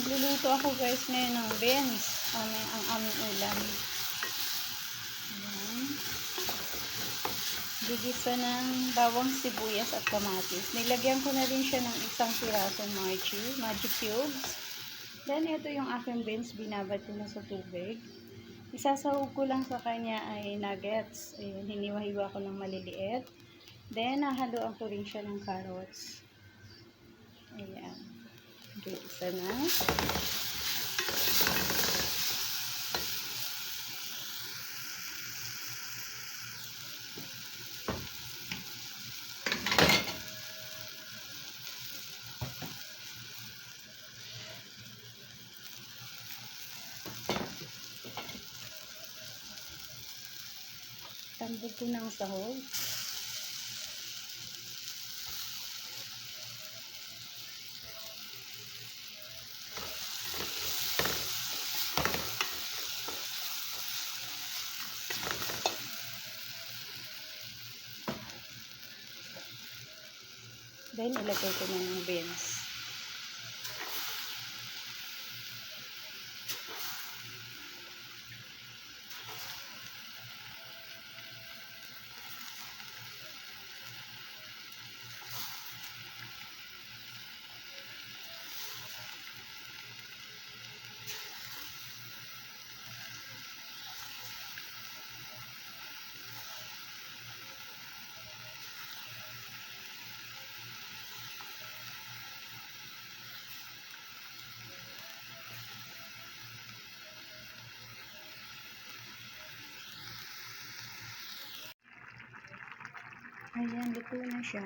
Magluluto ako guys ngayon ng beans. Ang aming ulam. Ayan. Gigisa ng bawang, sibuyas at kamatis. Nilagyan ko na rin siya ng isang pirasong magic cubes. Then ito yung aking beans. Binabad ko na sa tubig. Isasahog ko lang sa kanya ay nuggets. Ayan, hiniwa-hiwa ko ng maliliit. Then nahaluan ko rin siya ng carrots. Ayan. Gigisa na. Tambog ko ng sahog. Then, ilagay ko na ng beans. Ayan, luto na siya.